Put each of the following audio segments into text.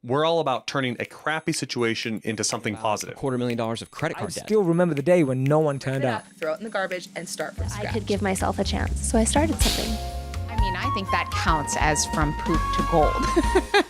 We're all about turning a crappy situation into something positive. $250,000 of credit card I debt. still remember the day when no one turned up. Throw it in the garbage and start from scratch. I could give myself a chance, so I started something. I mean, I think that counts as from poop to gold.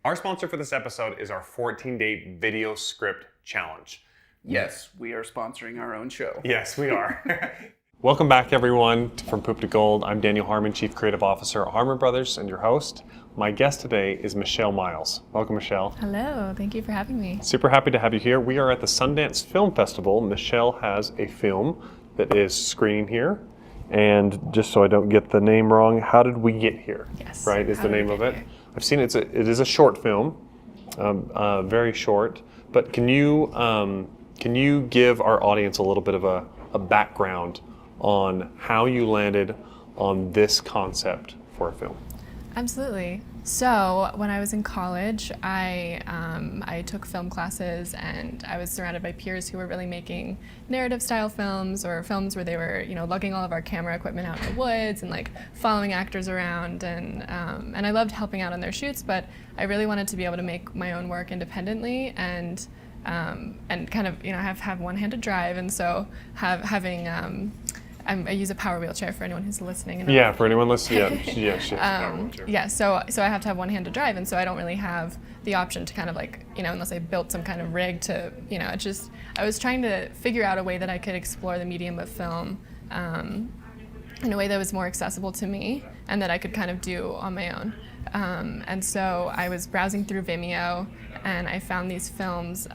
Our sponsor for this episode is our 14-day video script challenge. Yes, we are sponsoring our own show. Yes, we are. Welcome back, everyone, to From Poop to Gold. I'm Daniel Harmon, Chief Creative Officer at Harmon Brothers, and your host. My guest today is Michelle Miles. Welcome, Michelle. Hello, thank you for having me. Super happy to have you here. We are at the Sundance Film Festival. Michelle has a film that is screening here. And just so I don't get the name wrong, How Did We Get Here? Yes. Right, is How the Did We name of Get it. Here? I've seen it. It is a short film, very short. But can you give our audience a little bit of a background on how you landed on this concept for a film? Absolutely. So when I was in college, I took film classes, and I was surrounded by peers who were really making narrative-style films, or films where they were, lugging all of our camera equipment out in the woods and like following actors around, and I loved helping out on their shoots, but I really wanted to be able to make my own work independently and kind of have one hand to drive, and so having I use a power wheelchair for anyone who's listening. Yeah, for anyone listening, she has a power wheelchair. Yeah, so I have to have one hand to drive, and so I don't really have the option to kind of unless I built some kind of rig to, I was trying to figure out a way that I could explore the medium of film in a way that was more accessible to me and that I could kind of do on my own. And so I was browsing through Vimeo, and I found these films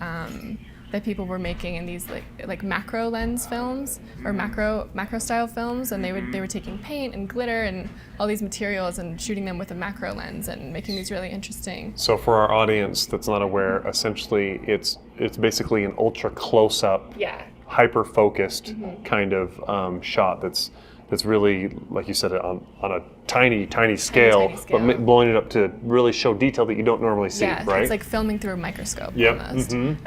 that people were making in these like macro lens films or macro style films, and they were taking paint and glitter and all these materials and shooting them with a macro lens and making these really interesting. So for our audience that's not aware, essentially it's basically an ultra close-up, hyper focused kind of shot that's really, like you said, on a tiny scale, but blowing it up to really show detail that you don't normally see, right? It's like filming through a microscope almost. And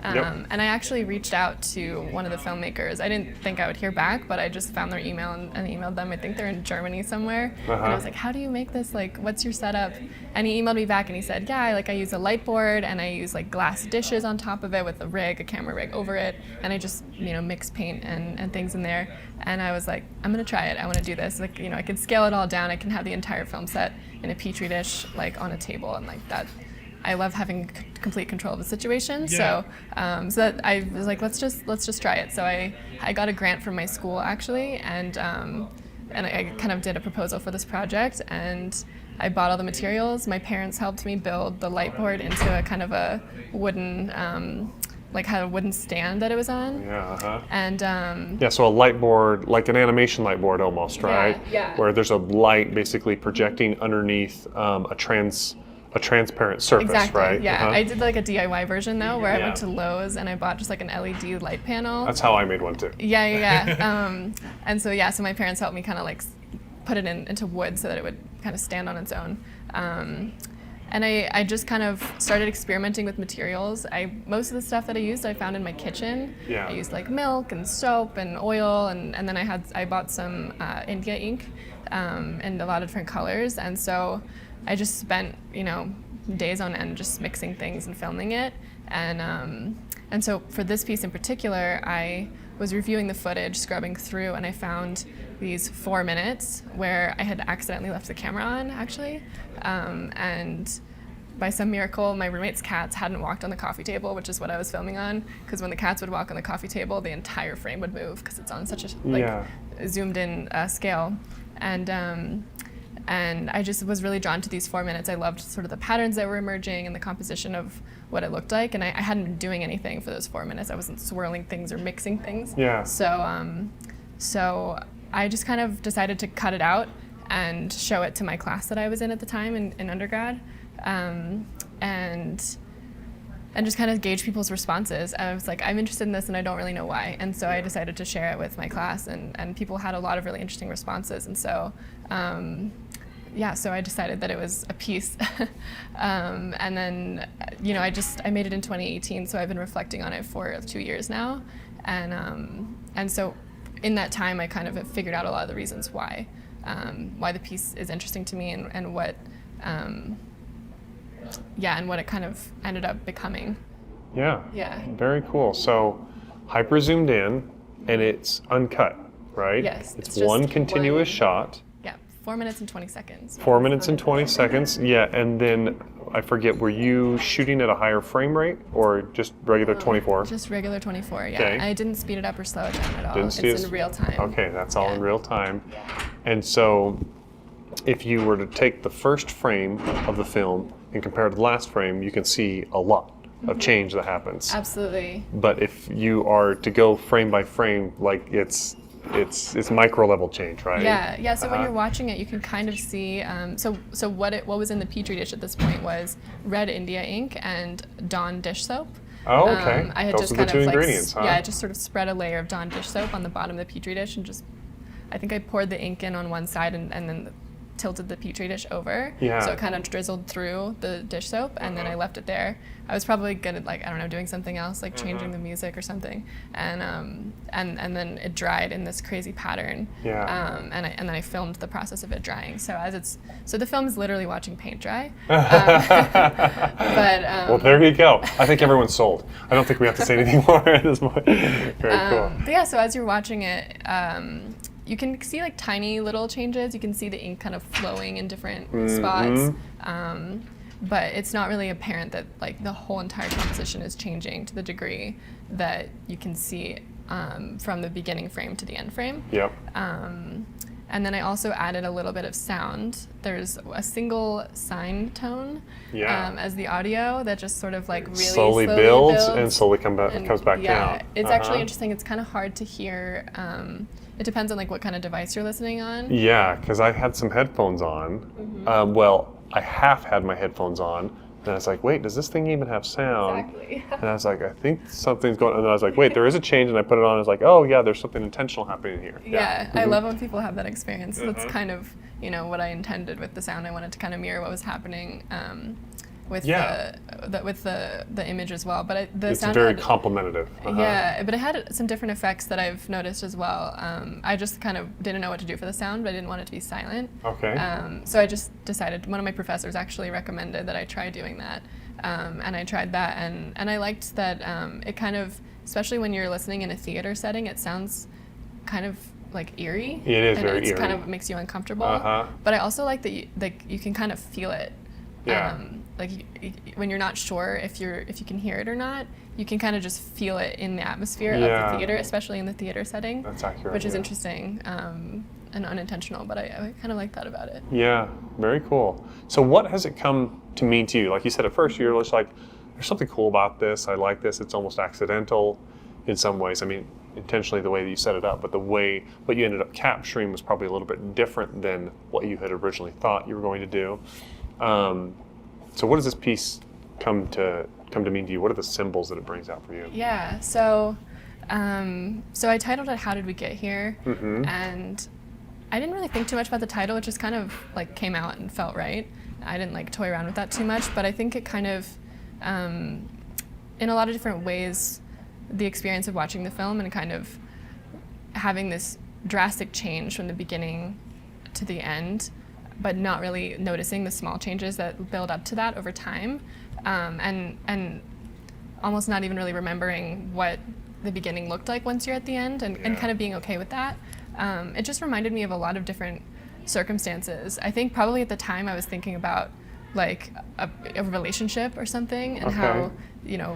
I actually reached out to one of the filmmakers. I didn't think I would hear back, but I just found their email and emailed them. I think they're in Germany somewhere. And I was like, how do you make this? Like, what's your setup? And he emailed me back, and he said, I use a light board, and I use like glass dishes on top of it with a camera rig over it, and I just mix paint and things in there. And I was like, I'm gonna try it. I want to do this. Like, I can scale it all down. I can have the entire film set in a petri dish, like on a table, and like that. I love having complete control of the situation. So that I was like, let's just try it. So I got a grant from my school actually, and I kind of did a proposal for this project, and I bought all the materials. My parents helped me build the light board into a kind of a wooden. Had a wooden stand that it was on. And so a light board, like an animation light board almost, right? Yeah. Where there's a light basically projecting underneath a transparent surface, exactly, right? Yeah. I did like a DIY version though, where I went to Lowe's and I bought just like an LED light panel. That's how I made one too. Yeah. And so my parents helped me kind of like put it into wood so that it would kind of stand on its own. And I just kind of started experimenting with materials. Most of the stuff that I used I found in my kitchen. I used like milk and soap and oil, and then I bought some India ink in a lot of different colors. And so I just spent days on end just mixing things and filming it. And so for this piece in particular, I was reviewing the footage, scrubbing through, and I found these 4 minutes where I had accidentally left the camera on, actually. And by some miracle, my roommate's cats hadn't walked on the coffee table, which is what I was filming on, because when the cats would walk on the coffee table, the entire frame would move, because it's on such a zoomed-in scale. And I just was really drawn to these 4 minutes. I loved sort of the patterns that were emerging and the composition of what it looked like, and I hadn't been doing anything for those 4 minutes. I wasn't swirling things or mixing things. So I just kind of decided to cut it out and show it to my class that I was in at the time in undergrad, and just kind of gauge people's responses. I was like, I'm interested in this and I don't really know why. And so I decided to share it with my class, and people had a lot of really interesting responses. And so, so I decided that it was a piece. And then, I made it in 2018, so I've been reflecting on it for 2 years now. And so in that time, I kind of have figured out a lot of the reasons why the piece is interesting to me, and what and what it kind of ended up becoming. Yeah. Yeah. Very cool. So hyper zoomed in and it's uncut, right? Yes, It's it's just one continuous one- shot. Yeah, 4 minutes and 20 seconds. 4 minutes and 20 seconds. Yeah, and then I forget, were you shooting at a higher frame rate or just regular 24? Just regular 24, yeah. Okay. I didn't speed it up or slow it down at all. Didn't see It's it- in real time. Okay, that's all in Yeah. real time. And so if you were to take the first frame of the film and compare to the last frame, you can see a lot of change that happens. Absolutely. But if you are to go frame by frame, like it's micro level change, right? Yeah. So when Uh-huh. you're watching it, you can kind of see. So what was in the petri dish at this point was Red India ink and Dawn dish soap. Oh, okay. I had Those just are the kind two of ingredients, huh? Yeah, I just sort of spread a layer of Dawn dish soap on the bottom of the petri dish and just, I think I poured the ink in on one side and then tilted the petri dish over. Yeah. So it kind of drizzled through the dish soap and then I left it there. I was probably good at, like, I don't know, doing something else, like changing the music or something. And then it dried in this crazy pattern. Yeah. And then I filmed the process of it drying. So so the film is literally watching paint dry. Well, there you go. I think everyone's sold. I don't think we have to say anything more at this point. Very cool. But yeah, so as you're watching it, you can see like tiny little changes. You can see the ink kind of flowing in different spots. But it's not really apparent that like the whole entire composition is changing to the degree that you can see from the beginning frame to the end frame. Yep. And then I also added a little bit of sound. There's a single sine tone as the audio that just sort of like really slowly builds and slowly comes back down. It's actually interesting. It's kind of hard to hear. It depends on like what kind of device you're listening on. Yeah, because I had some headphones on. Well, I half had my headphones on. And I was like, wait, does this thing even have sound? Exactly. And I was like, I think something's going on. And I was like, wait, there is a change. And I put it on. I was like, oh, yeah, there's something intentional happening here. Yeah, I love when people have that experience. That's kind of, what I intended with the sound. I wanted to kind of mirror what was happening with the image as well. But the It's sound very had, complementative. Yeah, but it had some different effects that I've noticed as well. I just kind of didn't know what to do for the sound, but I didn't want it to be silent. Okay. So I just decided, one of my professors actually recommended that I try doing that. And I tried that, and I liked that it kind of, especially when you're listening in a theater setting, it sounds kind of like eerie. It is and very it's eerie. kind of makes you uncomfortable. But I also like that you can kind of feel it. Yeah. When you're not sure if you can hear it or not, you can kind of just feel it in the atmosphere of Yeah. the theater, especially in the theater setting. That's accurate. Which is yeah. interesting and unintentional, but I kind of like that about it. Yeah, very cool. So what has it come to mean to you? Like you said at first, you're just like, there's something cool about this. I like this. It's almost accidental in some ways. I mean, intentionally the way that you set it up, but the way what you ended up capturing was probably a little bit different than what you had originally thought you were going to do. So what does this piece come to mean to you? What are the symbols that it brings out for you? Yeah, so I titled it "How Did We Get Here?" And I didn't really think too much about the title. It just kind of like came out and felt right. I didn't like toy around with that too much, but I think it kind of, in a lot of different ways, the experience of watching the film and kind of having this drastic change from the beginning to the end, but not really noticing the small changes that build up to that over time, and almost not even really remembering what the beginning looked like once you're at the end, and kind of being okay with that. It just reminded me of a lot of different circumstances. I think probably at the time I was thinking about like a relationship or something, and how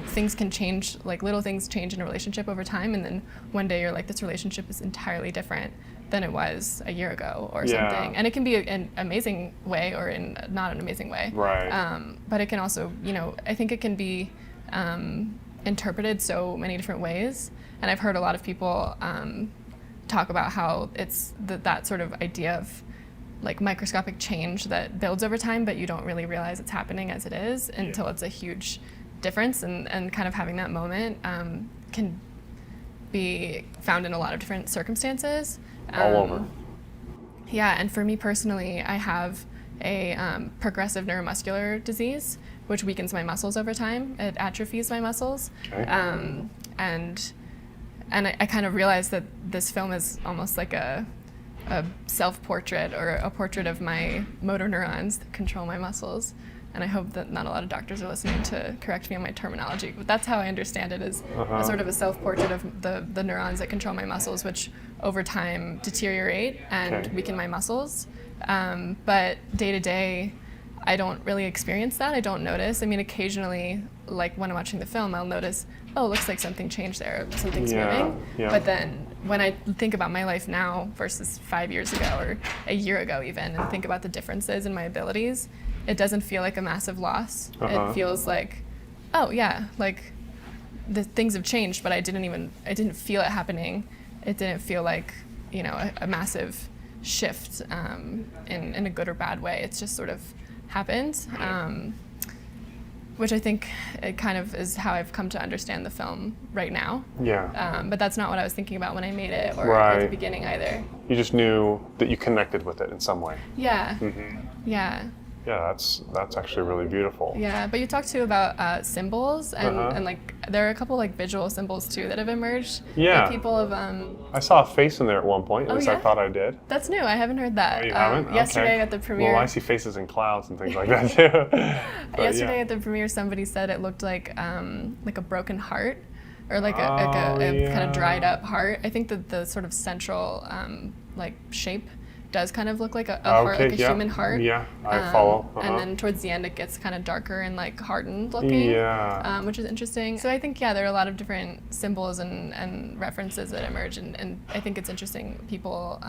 things can change, like little things change in a relationship over time, and then one day you're like, this relationship is entirely different than it was a year ago or something. And it can be an amazing way or in not an amazing way. Right. But it can also, I think it can be interpreted so many different ways. And I've heard a lot of people talk about how it's that sort of idea of like microscopic change that builds over time, but you don't really realize it's happening as it is until it's a huge difference, and kind of having that moment can be found in a lot of different circumstances. All over. Yeah, and for me personally, I have a progressive neuromuscular disease, which weakens my muscles over time. It atrophies my muscles. Okay. And I kind of realized that this film is almost like a self-portrait or a portrait of my motor neurons that control my muscles. and I hope that not a lot of doctors are listening to correct me on my terminology, but that's how I understand it, is a sort of a self-portrait of the neurons that control my muscles, which over time deteriorate and weaken my muscles. But day to day, I don't really experience that. I don't notice. I mean, occasionally, like when I'm watching the film, I'll notice, oh, it looks like something changed there, something's moving. But then when I think about my life now versus 5 years ago or a year ago even, and think about the differences in my abilities, it doesn't feel like a massive loss. It feels like, oh yeah, like the things have changed, but I didn't feel it happening. It didn't feel like, you know, a massive shift in a good or bad way. It's just sort of happened, which I think it kind of is how I've come to understand the film right now. Yeah. But that's not what I was thinking about when I made it, or at the beginning either. You just knew that you connected with it in some way. Yeah. Yeah. Yeah, that's actually really beautiful. Yeah, but you talked too about symbols, and like there are a couple like visual symbols too that have emerged. Yeah. That people have. I saw a face in there at one point. At least I thought I did. That's new. I haven't heard that. Oh, you haven't? Yesterday at the premiere. Well, I see faces in clouds and things like that too. Yesterday at the premiere, somebody said it looked like a broken heart, or like a kind of dried up heart. I think that the sort of central like shape does kind of look like a heart, like a human heart. Yeah, I follow. And then towards the end, it gets kind of darker and like hardened looking, which is interesting. So I think, there are a lot of different symbols and references that emerge, and I think it's interesting people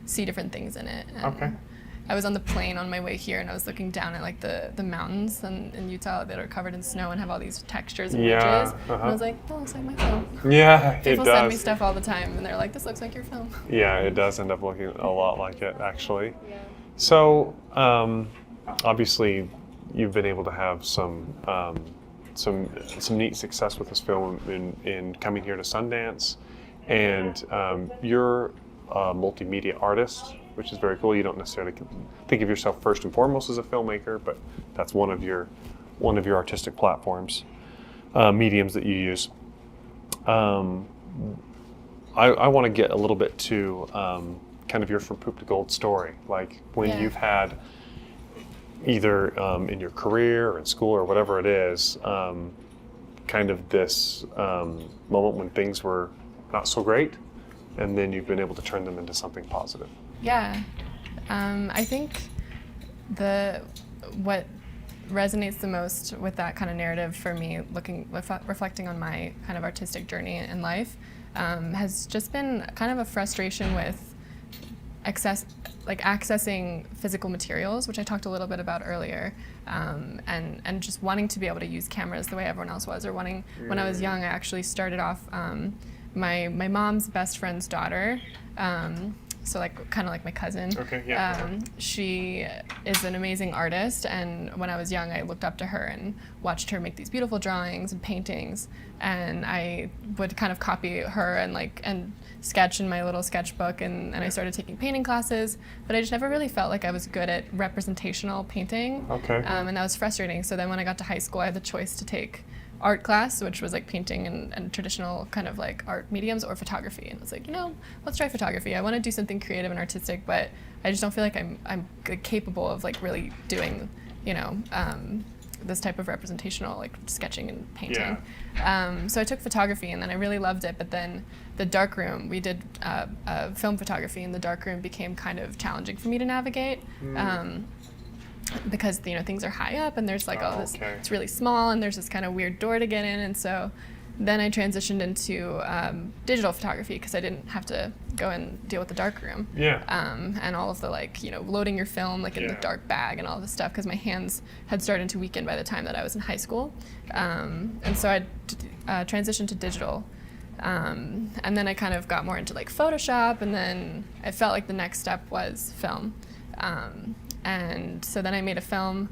see different things in it. And I was on the plane on my way here, and I was looking down at like the mountains in Utah that are covered in snow and have all these textures and ridges. And I was like, that looks like my film. Yeah, it does. People send me stuff all the time, and they're like, this looks like your film. Yeah, it does end up looking a lot like it, actually. So, obviously, you've been able to have some neat success with this film in coming here to Sundance, and you're a multimedia artist, which is very cool. You don't necessarily think of yourself first and foremost as a filmmaker, but that's one of your artistic platforms, mediums that you use. I want to get a little bit to kind of your From Poop to Gold story, like when you've had either in your career or in school or whatever it is, kind of this moment when things were not so great, and then you've been able to turn them into something positive. Yeah, I think what resonates the most with that kind of narrative for me, reflecting on my kind of artistic journey in life, has just been kind of a frustration with accessing physical materials, which I talked a little bit about earlier, and just wanting to be able to use cameras the way everyone else was, or wanting. When I was young, I actually started off. My mom's best friend's daughter. So kind of like my cousin. She is an amazing artist, and when I was young, I looked up to her and watched her make these beautiful drawings and paintings, and I would kind of copy her and sketch in my little sketchbook, and I started taking painting classes, but I just never really felt like I was good at representational painting, and that was frustrating. So then when I got to high school, I had the choice to take art class, which was like painting and traditional kind of like art mediums, or photography. And I was like, let's try photography. I want to do something creative and artistic, but I just don't feel like I'm capable of like really doing, this type of representational like sketching and painting. So I took photography, and then I really loved it. But then the darkroom, we did film photography, and the darkroom became kind of challenging for me to navigate. Because things are high up, and there's like all this, it's really small, and there's this kind of weird door to get in, and so then I transitioned into digital photography because I didn't have to go and deal with the darkroom. And all of the loading your film in the dark bag and all this stuff, because my hands had started to weaken by the time that I was in high school, and so I transitioned to digital. And then I kind of got more into like Photoshop, and then I felt like the next step was film. And so then I made a film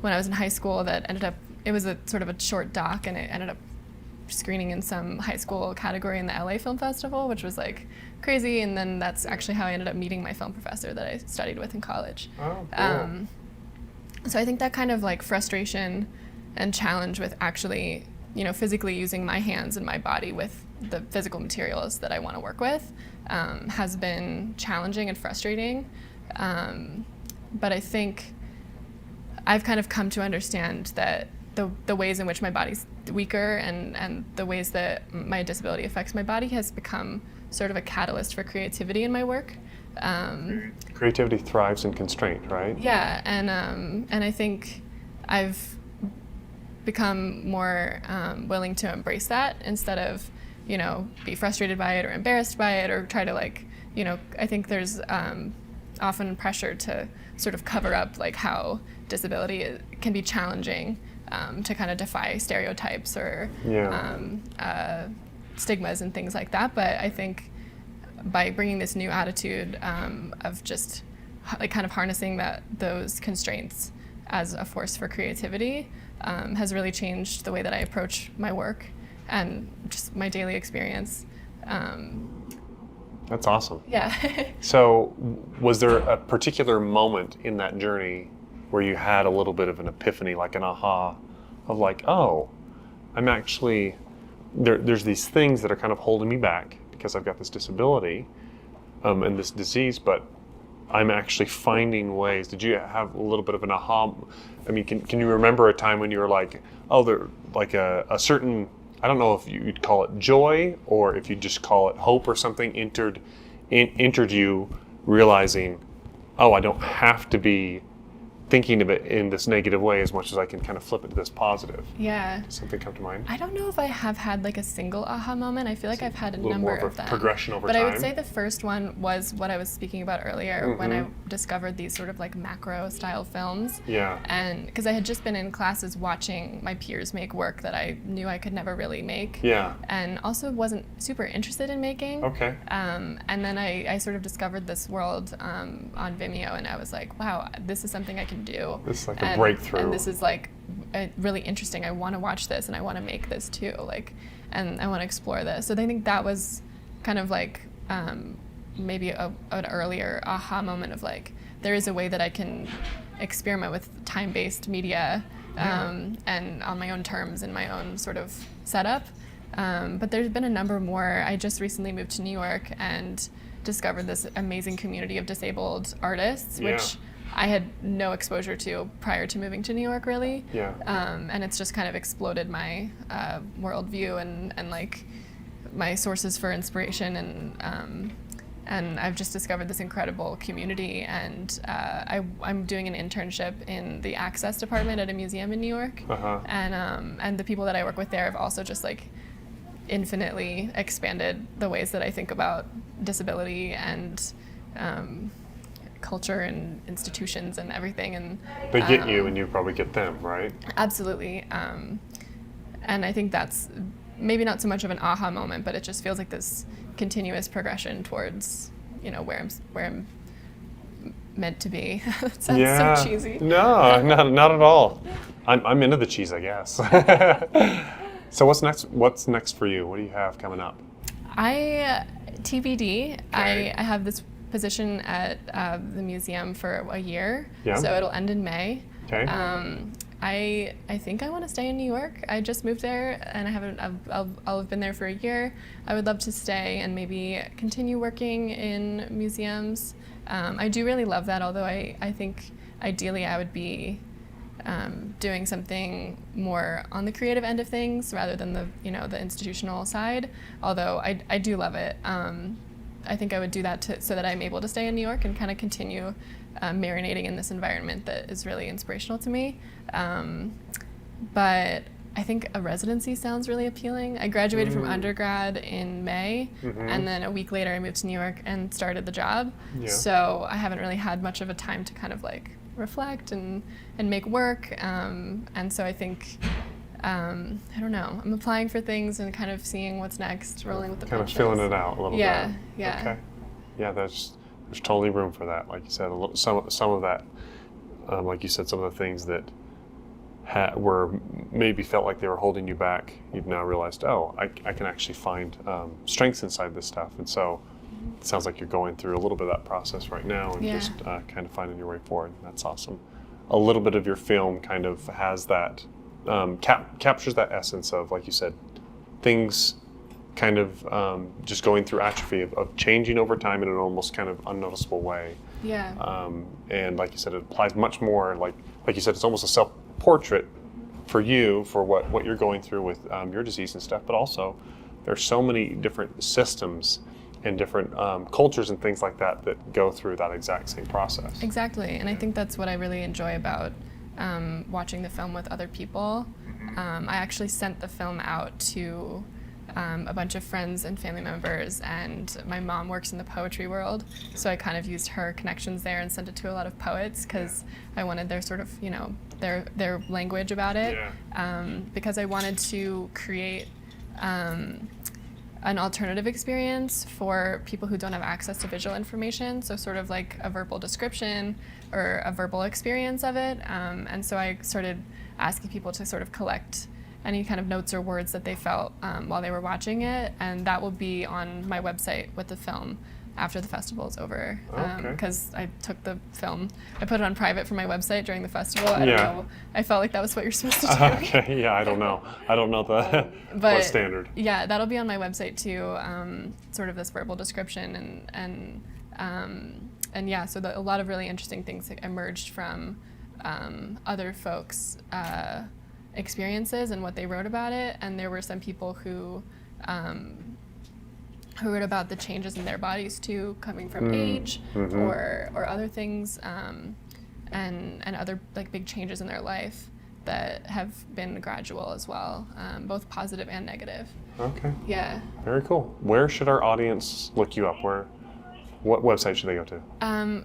when I was in high school that it was a sort of a short doc, and it ended up screening in some high school category in the LA Film Festival, which was like crazy. And then that's actually how I ended up meeting my film professor that I studied with in college. Oh, cool. So I think that kind of like frustration and challenge with actually, physically using my hands and my body with the physical materials that I want to work with has been challenging and frustrating. But I think I've kind of come to understand that the ways in which my body's weaker and the ways that my disability affects my body has become sort of a catalyst for creativity in my work. Creativity thrives in constraint, right? Yeah, and I think I've become more willing to embrace that instead of, be frustrated by it or embarrassed by it or try to I think there's often pressure to sort of cover up like how disability can be challenging to kind of defy stereotypes or stigmas and things like that. But I think by bringing this new attitude of just like kind of harnessing those constraints as a force for creativity has really changed the way that I approach my work and just my daily experience. That's awesome. Yeah. So was there a particular moment in that journey where you had a little bit of an epiphany, like an aha of like, oh, I'm actually, there's these things that are kind of holding me back because I've got this disability and this disease, but I'm actually finding ways. Did you have a little bit of an aha? I mean, can you remember a time when you were like, oh, there, like a certain, I don't know if you'd call it joy or if you'd just call it hope or something entered you realizing, oh, I don't have to be thinking of it in this negative way as much as I can kind of flip it to this positive. Yeah. Does something come to mind? I don't know if I have had like a single aha moment. I feel like I've had a number more of them. Progression over but time. I would say the first one was what I was speaking about earlier when I discovered these sort of like macro style films. Yeah. And because I had just been in classes watching my peers make work that I knew I could never really make. Yeah. And also wasn't super interested in making. Okay. And then I sort of discovered this world on Vimeo, and I was like, wow, this is something I can do. This is like a breakthrough. And this is like really interesting. I want to watch this and I want to make this too. And I want to explore this. So I think that was kind of like maybe an earlier aha moment of like, there is a way that I can experiment with time-based media and on my own terms in my own sort of setup. But there's been a number more. I just recently moved to New York and discovered this amazing community of disabled artists, which I had no exposure to prior to moving to New York, really. Yeah. And it's just kind of exploded my worldview and like my sources for inspiration, and I've just discovered this incredible community. And I'm doing an internship in the Access department at a museum in New York, and the people that I work with there have also just like infinitely expanded the ways that I think about disability and culture and institutions and everything. And they get you and you probably get them, right? Absolutely. And I think that's maybe not so much of an aha moment, but it just feels like this continuous progression towards, where I'm meant to be. That sounds so cheesy. No, not at all. I'm into the cheese, I guess. So what's next? What's next for you? What do you have coming up? TBD. Okay. I have this position at the museum for a year, so it'll end in May. Okay. I think I want to stay in New York. I just moved there, and I'll have been there for a year. I would love to stay and maybe continue working in museums. I do really love that, although I think ideally I would be doing something more on the creative end of things rather than the institutional side. Although I do love it. I think I would do that so that I'm able to stay in New York and kind of continue marinating in this environment that is really inspirational to me. But I think a residency sounds really appealing. I graduated from undergrad in May, and then a week later I moved to New York and started the job. Yeah. So I haven't really had much of a time to kind of like reflect and make work. And so I think, I don't know, I'm applying for things and kind of seeing what's next, rolling with the punches. Kind of filling it out a little bit. Yeah. Okay. Yeah, there's totally room for that. Like you said, some of that, like you said, some of the things that were maybe felt like they were holding you back, you've now realized, oh, I can actually find strengths inside this stuff. And so it sounds like you're going through a little bit of that process right now and just kind of finding your way forward. That's awesome. A little bit of your film kind of has that, captures that essence of, like you said, things kind of just going through atrophy of changing over time in an almost kind of unnoticeable way. Yeah. And like you said, it applies much more, like you said, it's almost a self-portrait for you, for what you're going through with your disease and stuff, but also there's so many different systems and different cultures and things like that that go through that exact same process. Exactly, and I think that's what I really enjoy about watching the film with other people. I actually sent the film out to a bunch of friends and family members, and my mom works in the poetry world, so I kind of used her connections there and sent it to a lot of poets because I wanted their sort of, their language about it, because I wanted to create an alternative experience for people who don't have access to visual information, so sort of like a verbal description or a verbal experience of it. And so I started asking people to sort of collect any kind of notes or words that they felt while they were watching it, and that will be on my website with the film after the festival is over. Because I took the film, I put it on private for my website during the festival. I don't know. I felt like that was what you're supposed to do. Okay, yeah, I don't know. I don't know the but what standard. Yeah, that'll be on my website too. Sort of this verbal description and yeah, so a lot of really interesting things emerged from other folks' experiences and what they wrote about it. And there were some people who wrote about the changes in their bodies too, coming from age or other things, and other like big changes in their life that have been gradual as well, both positive and negative. Okay. Yeah. Very cool. Where should our audience look you up? What website should they go to?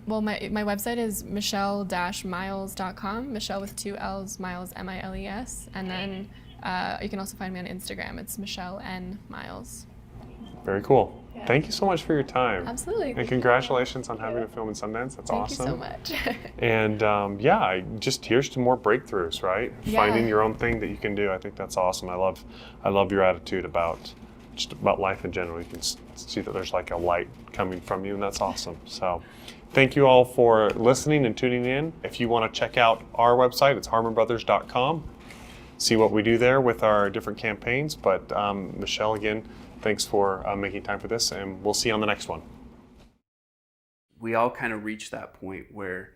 Well, my website is michelle-miles.com, Michelle with 2 L's, Miles, M-I-L-E-S, and then you can also find me on Instagram. It's Michelle N. Miles. Very cool. Yeah. Thank you so much for your time. Absolutely. And congratulations on having a film in Sundance. That's awesome. Thank you so much. And here's to more breakthroughs, right? Yeah. Finding your own thing that you can do. I think that's awesome. I love your attitude about life in general. You can see that there's like a light coming from you, and that's awesome. So thank you all for listening and tuning in. If you want to check out our website, it's harmonbrothers.com. See what we do there with our different campaigns. But Michelle, again, thanks for making time for this, and we'll see you on the next one. We all kind of reach that point where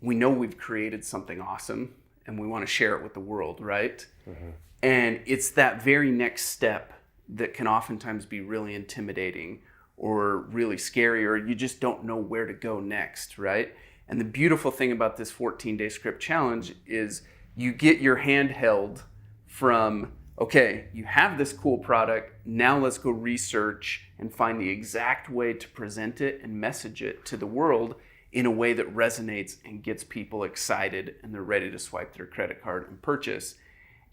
we know we've created something awesome and we want to share it with the world, right? Mm-hmm. And it's that very next step that can oftentimes be really intimidating or really scary, or you just don't know where to go next, right? And the beautiful thing about this 14-day script challenge is you get your hand held from, okay, you have this cool product, now let's go research and find the exact way to present it and message it to the world in a way that resonates and gets people excited and they're ready to swipe their credit card and purchase.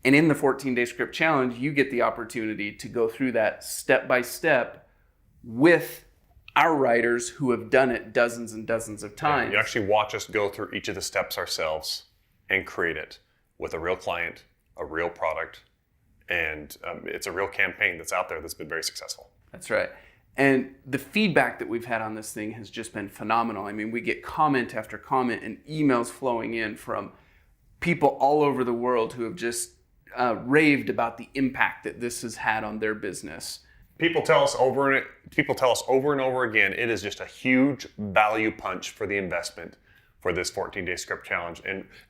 And in the 14-day script challenge, you get the opportunity to go through that step by step with our writers who have done it dozens and dozens of times. Yeah, you actually watch us go through each of the steps ourselves and create it with a real client, a real product, and it's a real campaign that's out there that's been very successful. That's right. And the feedback that we've had on this thing has just been phenomenal. I mean, we get comment after comment and emails flowing in from people all over the world who have just raved about the impact that this has had on their business. People tell us over and over again, it is just a huge value punch for the investment for this 14-day script challenge,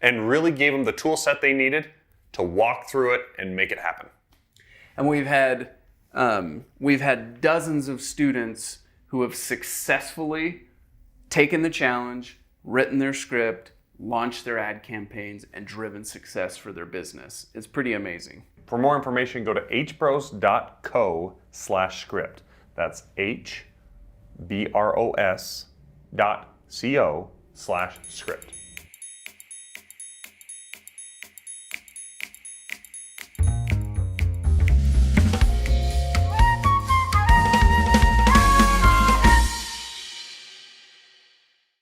and really gave them the tool set they needed to walk through it and make it happen. And we've had dozens of students who have successfully taken the challenge, written their script, launched their ad campaigns, and driven success for their business. It's pretty amazing. For more information, go to hbros.co/script. That's hbros.co/script.